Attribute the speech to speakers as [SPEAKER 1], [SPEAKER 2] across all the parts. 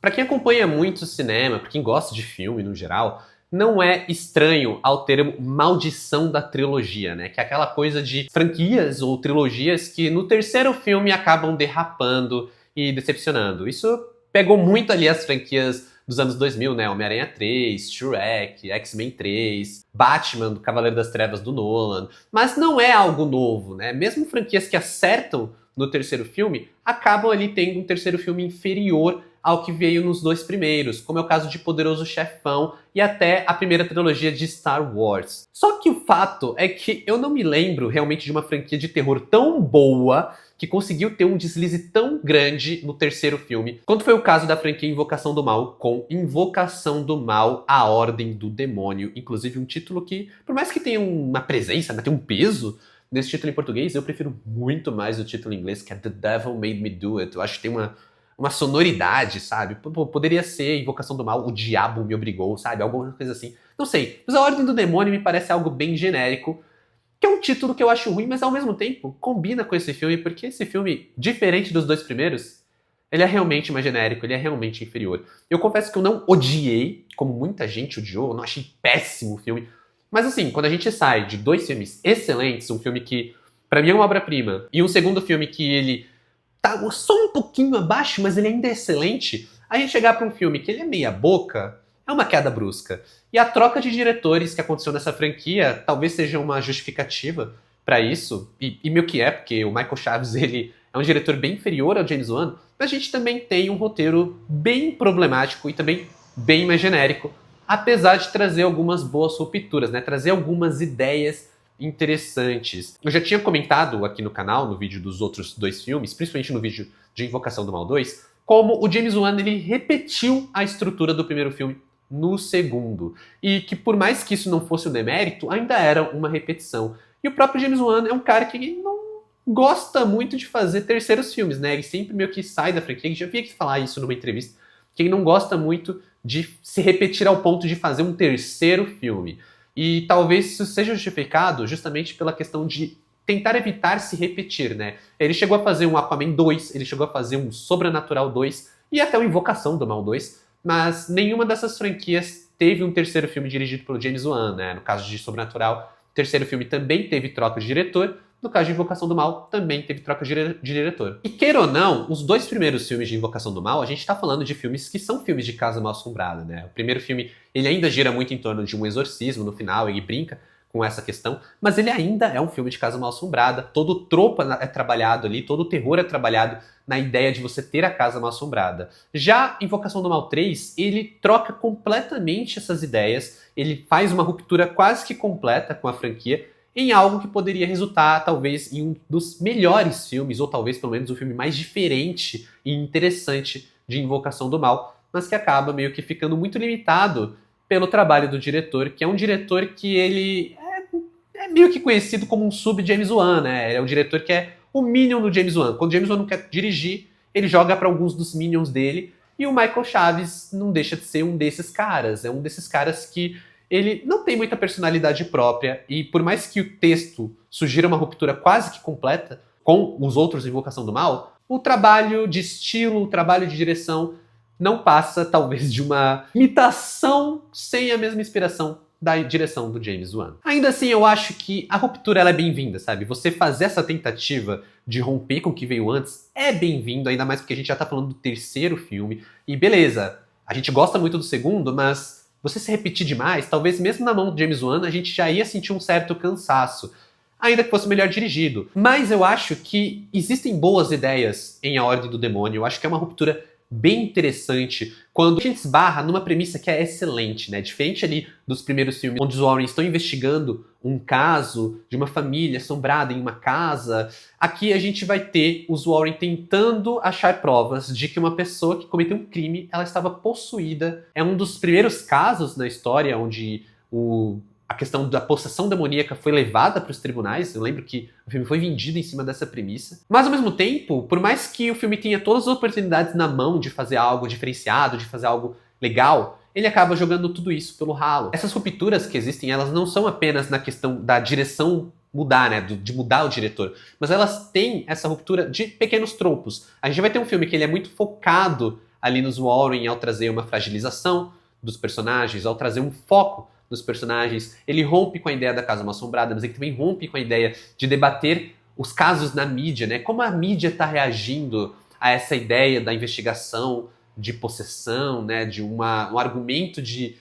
[SPEAKER 1] Pra quem acompanha muito cinema, pra quem gosta de filme no geral, não é estranho ao termo maldição da trilogia, né? Que é aquela coisa de franquias ou trilogias que no terceiro filme acabam derrapando e decepcionando. Isso pegou muito ali as franquias dos anos 2000, né? Homem-Aranha 3, Shrek, X-Men 3, Batman, do Cavaleiro das Trevas do Nolan. Mas não é algo novo, né? Mesmo franquias que acertam no terceiro filme, acabam ali tendo um terceiro filme inferior ao que veio nos dois primeiros, como é o caso de Poderoso Chefão e até a primeira trilogia de Star Wars. Só que o fato é que eu não me lembro realmente de uma franquia de terror tão boa que conseguiu ter um deslize tão grande no terceiro filme, quanto foi o caso da franquia Invocação do Mal, com Invocação do Mal, A Ordem do Demônio. Inclusive um título que, por mais que tenha uma presença, né, tenha um peso nesse título em português, eu prefiro muito mais o título em inglês, que é The Devil Made Me Do It. Eu acho que tem uma sonoridade, sabe? Poderia ser Invocação do Mal, O Diabo Me Obrigou, sabe? Alguma coisa assim. Não sei. Mas A Ordem do Demônio me parece algo bem genérico, que é um título que eu acho ruim, mas ao mesmo tempo combina com esse filme, porque esse filme, diferente dos dois primeiros, ele é realmente mais genérico, ele é realmente inferior. Eu confesso que eu não odiei, como muita gente odiou, eu não achei péssimo o filme. Mas assim, quando a gente sai de dois filmes excelentes, um filme que pra mim é uma obra-prima, e um segundo filme que ele tá só um pouquinho abaixo, mas ele ainda é excelente, a gente chegar pra um filme que ele é meia boca, é uma queda brusca. E a troca de diretores que aconteceu nessa franquia talvez seja uma justificativa pra isso, e meio que é, porque o Michael Chaves ele é um diretor bem inferior ao James Wan, mas a gente também tem um roteiro bem problemático e também bem mais genérico, apesar de trazer algumas boas rupturas, né? Trazer algumas ideias interessantes. Eu já tinha comentado aqui no canal, no vídeo dos outros dois filmes, principalmente no vídeo de Invocação do Mal 2, como o James Wan ele repetiu a estrutura do primeiro filme no segundo. E que por mais que isso não fosse um demérito, ainda era uma repetição. E o próprio James Wan é um cara que não gosta muito de fazer terceiros filmes, né? Ele sempre meio que sai da franquia, ele já havia que falar isso numa entrevista, que ele não gosta muito de se repetir ao ponto de fazer um terceiro filme. E talvez isso seja justificado justamente pela questão de tentar evitar se repetir, né? Ele chegou a fazer um Aquaman 2, ele chegou a fazer um Sobrenatural 2 e até uma Invocação do Mal 2, mas nenhuma dessas franquias teve um terceiro filme dirigido pelo James Wan, né? No caso de Sobrenatural, o terceiro filme também teve troca de diretor, no caso de Invocação do Mal, também teve troca de diretor. E queira ou não, os dois primeiros filmes de Invocação do Mal, a gente tá falando de filmes que são filmes de Casa Mal-Assombrada, né? O primeiro filme, ele ainda gira muito em torno de um exorcismo no final, ele brinca com essa questão, mas ele ainda é um filme de Casa Mal-Assombrada, todo o tropo é trabalhado ali, todo o terror é trabalhado na ideia de você ter a Casa Mal-Assombrada. Já Invocação do Mal 3, ele troca completamente essas ideias, ele faz uma ruptura quase que completa com a franquia, em algo que poderia resultar, talvez, em um dos melhores filmes, ou talvez, pelo menos, o filme mais diferente e interessante de Invocação do Mal, mas que acaba meio que ficando muito limitado pelo trabalho do diretor, que é um diretor que ele é meio que conhecido como um sub-James Wan, né? Ele é um diretor que é o Minion do James Wan. Quando o James Wan não quer dirigir, ele joga para alguns dos Minions dele, e o Michael Chaves não deixa de ser um desses caras. É um desses caras que ele não tem muita personalidade própria, e por mais que o texto sugira uma ruptura quase que completa com os outros Invocação do Mal, o trabalho de estilo, o trabalho de direção não passa, talvez, de uma imitação sem a mesma inspiração da direção do James Wan. Ainda assim, eu acho que a ruptura ela é bem-vinda, sabe? Você fazer essa tentativa de romper com o que veio antes é bem-vindo, ainda mais porque a gente já tá falando do terceiro filme, e beleza, a gente gosta muito do segundo, mas você se repetir demais, talvez mesmo na mão do James Wan, a gente já ia sentir um certo cansaço, ainda que fosse melhor dirigido. Mas eu acho que existem boas ideias em A Ordem do Demônio, eu acho que é uma ruptura bem interessante quando a gente esbarra numa premissa que é excelente, né? Diferente ali dos primeiros filmes, onde os Warren estão investigando um caso de uma família assombrada em uma casa, aqui a gente vai ter os Warren tentando achar provas de que uma pessoa que cometeu um crime, ela estava possuída. É um dos primeiros casos na história onde a questão da possessão demoníaca foi levada para os tribunais. Eu lembro que o filme foi vendido em cima dessa premissa. Mas, ao mesmo tempo, por mais que o filme tenha todas as oportunidades na mão de fazer algo diferenciado, de fazer algo legal, ele acaba jogando tudo isso pelo ralo. Essas rupturas que existem, elas não são apenas na questão da direção mudar, né, de mudar o diretor, mas elas têm essa ruptura de pequenos tropos. A gente vai ter um filme que ele é muito focado ali nos Warren ao trazer uma fragilização dos personagens, ao trazer um foco nos personagens. Ele rompe com a ideia da Casa Mal-Assombrada, mas ele também rompe com a ideia de debater os casos na mídia, né? Como a mídia está reagindo a essa ideia da investigação, de possessão, né? De um argumento de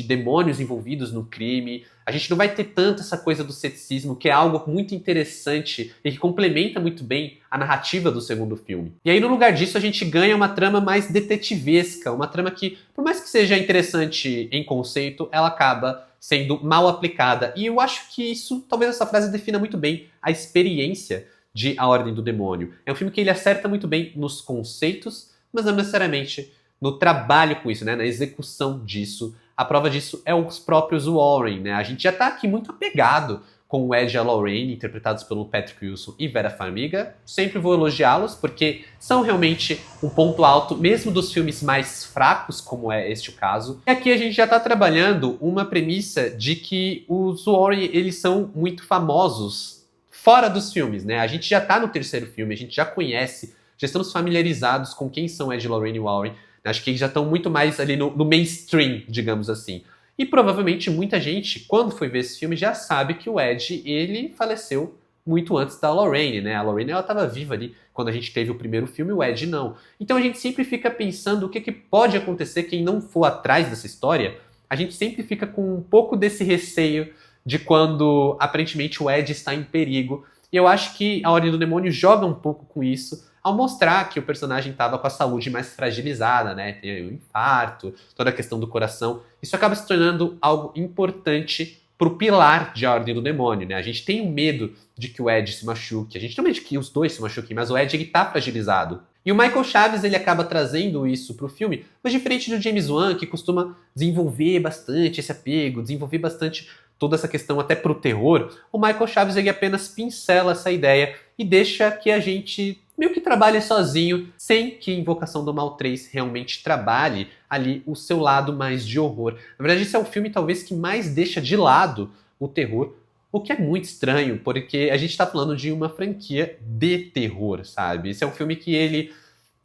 [SPEAKER 1] demônios envolvidos no crime. A gente não vai ter tanto essa coisa do ceticismo, que é algo muito interessante e que complementa muito bem a narrativa do segundo filme. E aí, no lugar disso, a gente ganha uma trama mais detetivesca, uma trama que, por mais que seja interessante em conceito, ela acaba sendo mal aplicada. E eu acho que isso, talvez essa frase defina muito bem a experiência de A Ordem do Demônio. É um filme que ele acerta muito bem nos conceitos, mas não necessariamente no trabalho com isso, né, na execução disso. A prova disso é os próprios Warren, né? A gente já tá aqui muito apegado com o Ed e a Lorraine, interpretados pelo Patrick Wilson e Vera Farmiga. Sempre vou elogiá-los, porque são realmente um ponto alto, mesmo dos filmes mais fracos, como é este o caso. E aqui a gente já tá trabalhando uma premissa de que os Warren, eles são muito famosos fora dos filmes, né? A gente já tá no terceiro filme, a gente já conhece, já estamos familiarizados com quem são Ed, Lorraine e Warren. Acho que eles já estão muito mais ali no mainstream, digamos assim. E provavelmente muita gente, quando foi ver esse filme, já sabe que o Ed, ele faleceu muito antes da Lorraine, né? A Lorraine, ela estava viva ali quando a gente teve o primeiro filme, o Ed não. Então a gente sempre fica pensando o que pode acontecer quem não for atrás dessa história. A gente sempre fica com um pouco desse receio de quando, aparentemente, o Ed está em perigo. E eu acho que A Ordem do Demônio joga um pouco com isso, ao mostrar que o personagem estava com a saúde mais fragilizada, né? Tem o infarto, toda a questão do coração. Isso acaba se tornando algo importante pro pilar de A Ordem do Demônio, né? A gente tem o medo de que o Ed se machuque, a gente tem medo de que os dois se machuquem, mas o Ed, ele tá fragilizado. E o Michael Chaves, ele acaba trazendo isso pro filme, mas diferente do James Wan, que costuma desenvolver bastante esse apego, desenvolver bastante toda essa questão até pro terror, o Michael Chaves, ele apenas pincela essa ideia e deixa que a gente meio que trabalhe sozinho, sem que Invocação do Mal 3 realmente trabalhe ali o seu lado mais de horror. Na verdade, esse é o filme talvez que mais deixa de lado o terror, o que é muito estranho, porque a gente tá falando de uma franquia de terror, sabe? Esse é um filme que ele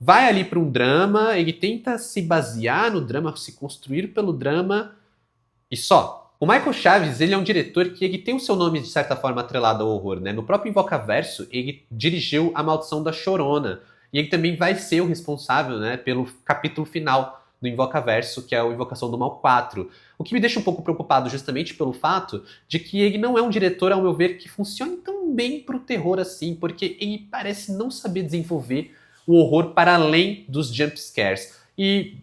[SPEAKER 1] vai ali para um drama, ele tenta se basear no drama, se construir pelo drama e só. O Michael Chaves, ele é um diretor que ele tem o seu nome, de certa forma, atrelado ao horror, né? No próprio Invocaverso, ele dirigiu A Maldição da Chorona. E ele também vai ser o responsável, né, pelo capítulo final do Invocaverso, que é o Invocação do Mal 4. O que me deixa um pouco preocupado justamente pelo fato de que ele não é um diretor, ao meu ver, que funcione tão bem pro terror assim, porque ele parece não saber desenvolver o horror para além dos jumpscares. E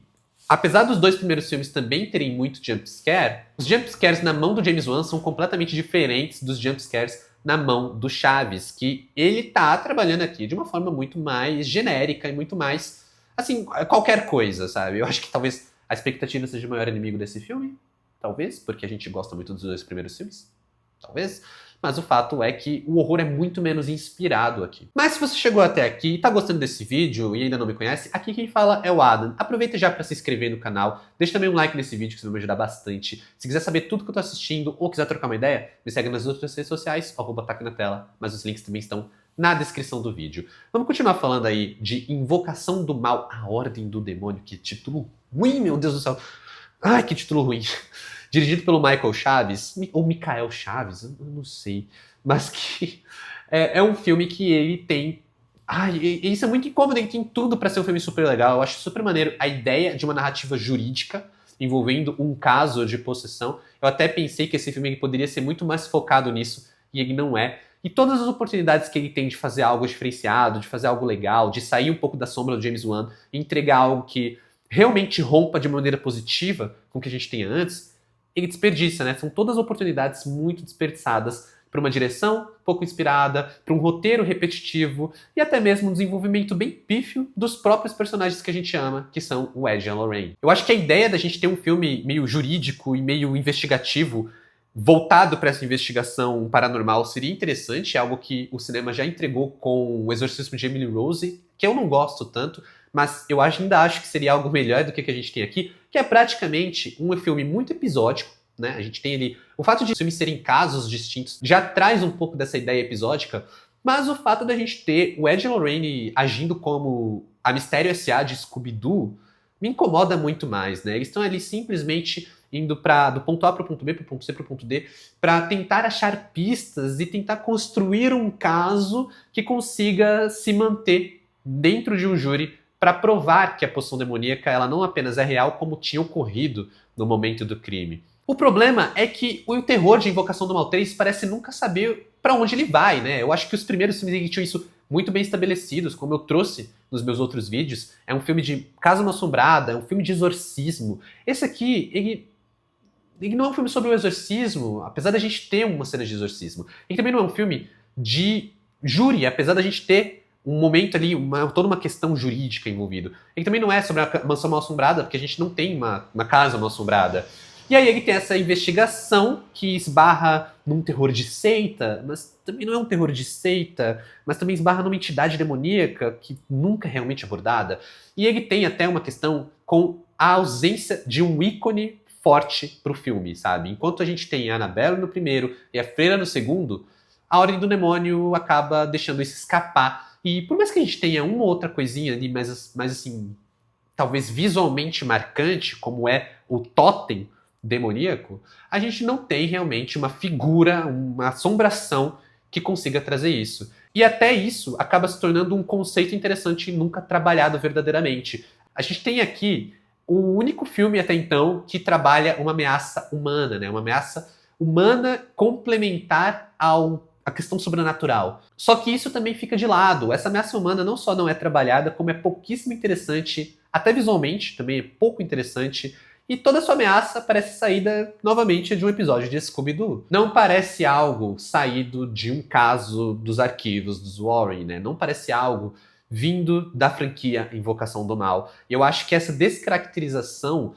[SPEAKER 1] apesar dos dois primeiros filmes também terem muito jumpscare, os jumpscares na mão do James Wan são completamente diferentes dos jumpscares na mão do Chaves, que ele tá trabalhando aqui de uma forma muito mais genérica e muito mais, assim, qualquer coisa, sabe? Eu acho que talvez a expectativa seja o maior inimigo desse filme, talvez, porque a gente gosta muito dos dois primeiros filmes, talvez. Mas o fato é que o horror é muito menos inspirado aqui. Mas se você chegou até aqui e tá gostando desse vídeo e ainda não me conhece, aqui quem fala é o Adam. Aproveita já para se inscrever no canal, deixa também um like nesse vídeo que isso vai me ajudar bastante. Se quiser saber tudo que eu tô assistindo ou quiser trocar uma ideia, me segue nas outras redes sociais, tá aqui na tela, mas os links também estão na descrição do vídeo. Vamos continuar falando aí de Invocação do Mal, A Ordem do Demônio. Que título ruim, meu Deus do céu. Ai, que título ruim. Dirigido pelo Michael Chaves, ou Michael Chaves, eu não sei, mas que é um filme que ele tem... Ai, e isso é muito incômodo, ele tem tudo pra ser um filme super legal, eu acho super maneiro a ideia de uma narrativa jurídica envolvendo um caso de possessão. Eu até pensei que esse filme poderia ser muito mais focado nisso, e ele não é. E todas as oportunidades que ele tem de fazer algo diferenciado, de fazer algo legal, de sair um pouco da sombra do James Wan e entregar algo que realmente rompa de maneira positiva com o que a gente tinha antes, ele desperdiça, né? São todas oportunidades muito desperdiçadas para uma direção pouco inspirada, para um roteiro repetitivo e até mesmo um desenvolvimento bem pífio dos próprios personagens que a gente ama, que são o Ed e a Lorraine. Eu acho que a ideia da gente ter um filme meio jurídico e meio investigativo voltado para essa investigação paranormal seria interessante, é algo que o cinema já entregou com O Exorcismo de Emily Rose, que eu não gosto tanto, mas eu ainda acho que seria algo melhor do que a gente tem aqui, que é praticamente um filme muito episódico, né? A gente tem ali... O fato de os filmes serem casos distintos já traz um pouco dessa ideia episódica, mas o fato da gente ter o Ed e Lorraine agindo como a Mistério S.A. de Scooby-Doo me incomoda muito mais, né? Eles estão ali simplesmente indo do ponto A para o ponto B, para o ponto C, para o ponto D, para tentar achar pistas e tentar construir um caso que consiga se manter dentro de um júri para provar que a poção demoníaca ela não apenas é real, como tinha ocorrido no momento do crime. O problema é que o terror de Invocação do Mal 3 parece nunca saber para onde ele vai, né? Eu acho que os primeiros filmes tinham isso muito bem estabelecidos, como eu trouxe nos meus outros vídeos. É um filme de Casa Mal Assombrada, é um filme de exorcismo. Esse aqui, ele não é um filme sobre o exorcismo, apesar da gente ter uma cena de exorcismo. Ele também não é um filme de júri, apesar da gente ter um momento ali, toda uma questão jurídica envolvida. Ele também não é sobre a mansão mal assombrada, porque a gente não tem uma casa mal assombrada. E aí ele tem essa investigação que esbarra num terror de seita, mas também não é um terror de seita, mas também esbarra numa entidade demoníaca que nunca é realmente abordada. E ele tem até uma questão com a ausência de um ícone forte pro filme, sabe? Enquanto a gente tem a Annabelle no primeiro e a Freira no segundo, a Ordem do Demônio acaba deixando isso escapar. E por mais que a gente tenha uma ou outra coisinha ali, mais assim, talvez visualmente marcante, como é o totem demoníaco, a gente não tem realmente uma figura, uma assombração que consiga trazer isso. E até isso acaba se tornando um conceito interessante e nunca trabalhado verdadeiramente. A gente tem aqui o único filme até então que trabalha uma ameaça humana, né? Uma ameaça humana complementar à questão sobrenatural. Só que isso também fica de lado. Essa ameaça humana não só não é trabalhada, como é pouquíssimo interessante, até visualmente também é pouco interessante. E toda sua ameaça parece saída, novamente, de um episódio de Scooby-Doo. Não parece algo saído de um caso dos arquivos dos Warren, né? Não parece algo vindo da franquia Invocação do Mal. E eu acho que essa descaracterização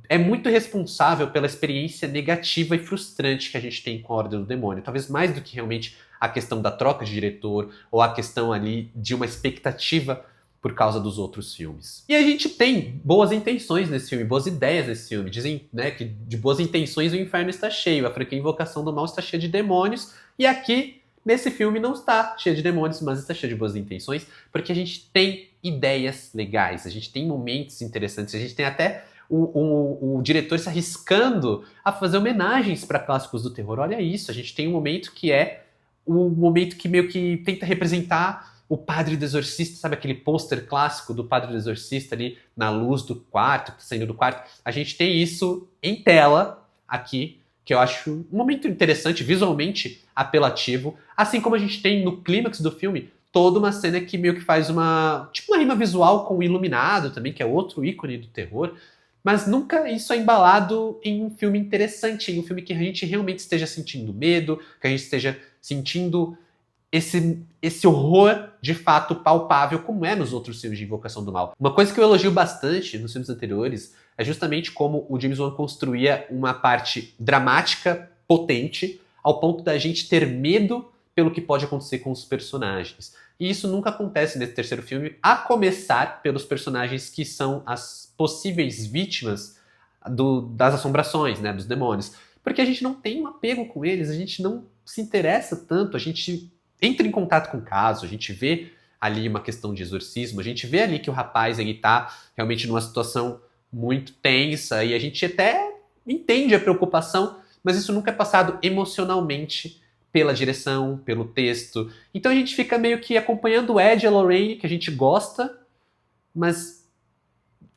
[SPEAKER 1] é muito responsável pela experiência negativa e frustrante que a gente tem com a Ordem do Demônio. Talvez mais do que realmente a questão da troca de diretor ou a questão ali de uma expectativa por causa dos outros filmes. E a gente tem boas intenções nesse filme, boas ideias nesse filme. Dizem, né, que de boas intenções o inferno está cheio, a franquia Invocação do Mal está cheia de demônios, e aqui, nesse filme, não está cheia de demônios, mas está cheia de boas intenções, porque a gente tem ideias legais, a gente tem momentos interessantes, a gente tem até o diretor se arriscando a fazer homenagens para clássicos do terror. Olha isso, a gente tem um momento que é o momento que meio que tenta representar o Padre do Exorcista, sabe aquele pôster clássico do Padre do Exorcista ali na luz do quarto, saindo do quarto? A gente tem isso em tela aqui, que eu acho um momento interessante, visualmente apelativo, assim como a gente tem no clímax do filme toda uma cena que meio que faz uma rima visual com o Iluminado também, que é outro ícone do terror, mas nunca isso é embalado em um filme interessante, em um filme que a gente realmente esteja sentindo medo, que a gente esteja sentindo esse horror de fato palpável, como é nos outros filmes de Invocação do Mal. Uma coisa que eu elogio bastante nos filmes anteriores é justamente como o James Wan construía uma parte dramática potente, ao ponto da gente ter medo pelo que pode acontecer com os personagens. E isso nunca acontece nesse terceiro filme, a começar pelos personagens que são as possíveis vítimas das assombrações, né, dos demônios. Porque a gente não tem um apego com eles, a gente não se interessa tanto, a gente entra em contato com o caso, a gente vê ali uma questão de exorcismo, a gente vê ali que o rapaz ele tá realmente numa situação muito tensa e a gente até entende a preocupação, mas isso nunca é passado emocionalmente pela direção, pelo texto. Então a gente fica meio que acompanhando o Ed e a Lorraine, que a gente gosta, mas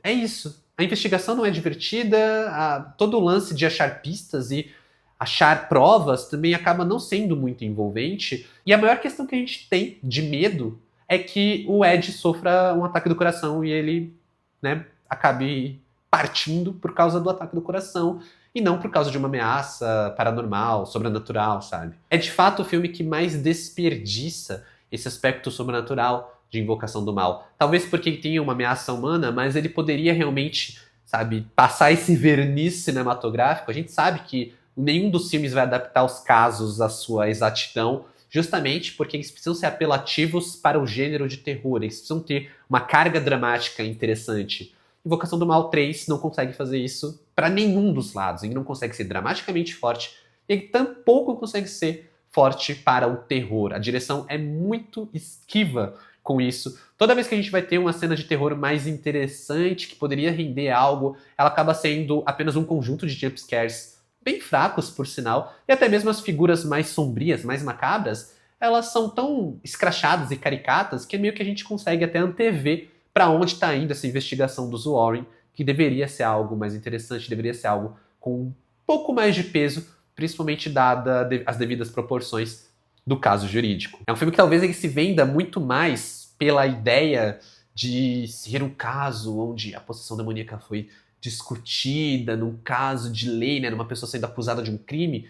[SPEAKER 1] é isso. A investigação não é divertida, todo o lance de achar pistas e achar provas também acaba não sendo muito envolvente. E a maior questão que a gente tem de medo é que o Ed sofra um ataque do coração e ele, né, acabe partindo por causa do ataque do coração e não por causa de uma ameaça paranormal, sobrenatural, sabe? É de fato o filme que mais desperdiça esse aspecto sobrenatural de Invocação do Mal. Talvez porque ele tenha uma ameaça humana, mas ele poderia realmente, sabe, passar esse verniz cinematográfico. A gente sabe que nenhum dos filmes vai adaptar os casos à sua exatidão, justamente porque eles precisam ser apelativos para o gênero de terror, eles precisam ter uma carga dramática interessante. Invocação do Mal 3 não consegue fazer isso para nenhum dos lados, ele não consegue ser dramaticamente forte, e ele tampouco consegue ser forte para o terror. A direção é muito esquiva com isso. Toda vez que a gente vai ter uma cena de terror mais interessante, que poderia render algo, ela acaba sendo apenas um conjunto de jumpscares bem fracos, por sinal, e até mesmo as figuras mais sombrias, mais macabras, elas são tão escrachadas e caricatas que meio que a gente consegue até antever para onde está indo essa investigação dos Warren, que deveria ser algo mais interessante, deveria ser algo com um pouco mais de peso, principalmente dada as devidas proporções do caso jurídico. É um filme que talvez ele se venda muito mais pela ideia de ser um caso onde a possessão demoníaca foi discutida, num caso de lei, né, numa pessoa sendo acusada de um crime,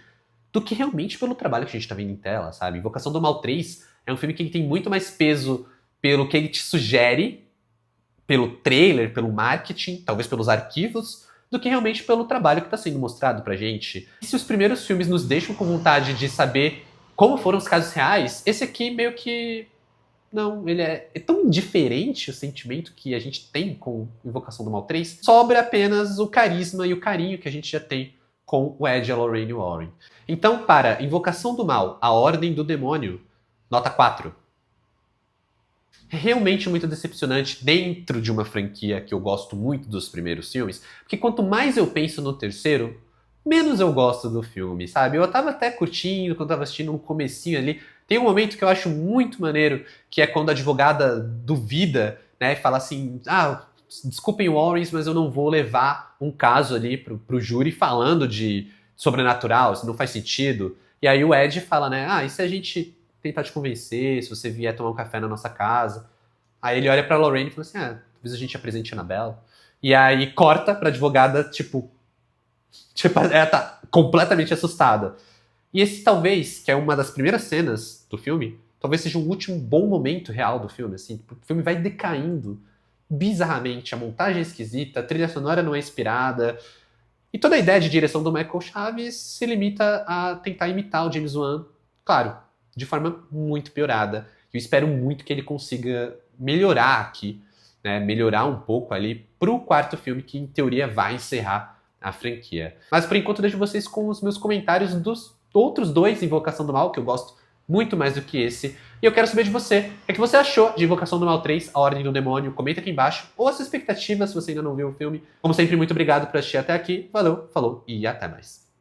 [SPEAKER 1] do que realmente pelo trabalho que a gente tá vendo em tela, sabe? Invocação do Mal 3 é um filme que tem muito mais peso pelo que ele te sugere, pelo trailer, pelo marketing, talvez pelos arquivos, do que realmente pelo trabalho que está sendo mostrado pra gente. E se os primeiros filmes nos deixam com vontade de saber como foram os casos reais, esse aqui meio que... Não, ele é tão indiferente o sentimento que a gente tem com Invocação do Mal 3, sobra apenas o carisma e o carinho que a gente já tem com o Ed e a Lorraine Warren. Então, para Invocação do Mal, A Ordem do Demônio, nota 4. Realmente muito decepcionante dentro de uma franquia que eu gosto muito dos primeiros filmes, porque quanto mais eu penso no terceiro, menos eu gosto do filme, sabe? Eu tava até curtindo quando tava assistindo no comecinho ali. Tem um momento que eu acho muito maneiro, que é quando a advogada duvida, né, e fala assim, desculpem Warrens, mas eu não vou levar um caso ali pro júri falando de sobrenatural, isso não faz sentido. E aí o Ed fala, né, e se a gente tentar te convencer, se você vier tomar um café na nossa casa? Aí ele olha pra Lorraine e fala assim, talvez a gente apresente a Annabelle. E aí corta pra advogada, tipo, ela tá completamente assustada. E esse talvez, que é uma das primeiras cenas do filme, talvez seja o último bom momento real do filme, assim. O filme vai decaindo bizarramente, a montagem é esquisita, a trilha sonora não é inspirada, e toda a ideia de direção do Michael Chaves se limita a tentar imitar o James Wan, claro, de forma muito piorada. Eu espero muito que ele consiga melhorar aqui, né, melhorar um pouco ali pro quarto filme, que em teoria vai encerrar a franquia. Mas por enquanto eu deixo vocês com os meus comentários dos outros dois Invocação do Mal, que eu gosto muito mais do que esse. E eu quero saber de você. O que você achou de Invocação do Mal 3, A Ordem do Demônio? Comenta aqui embaixo. Ou a sua expectativa, se você ainda não viu o filme. Como sempre, muito obrigado por assistir até aqui. Valeu, falou e até mais.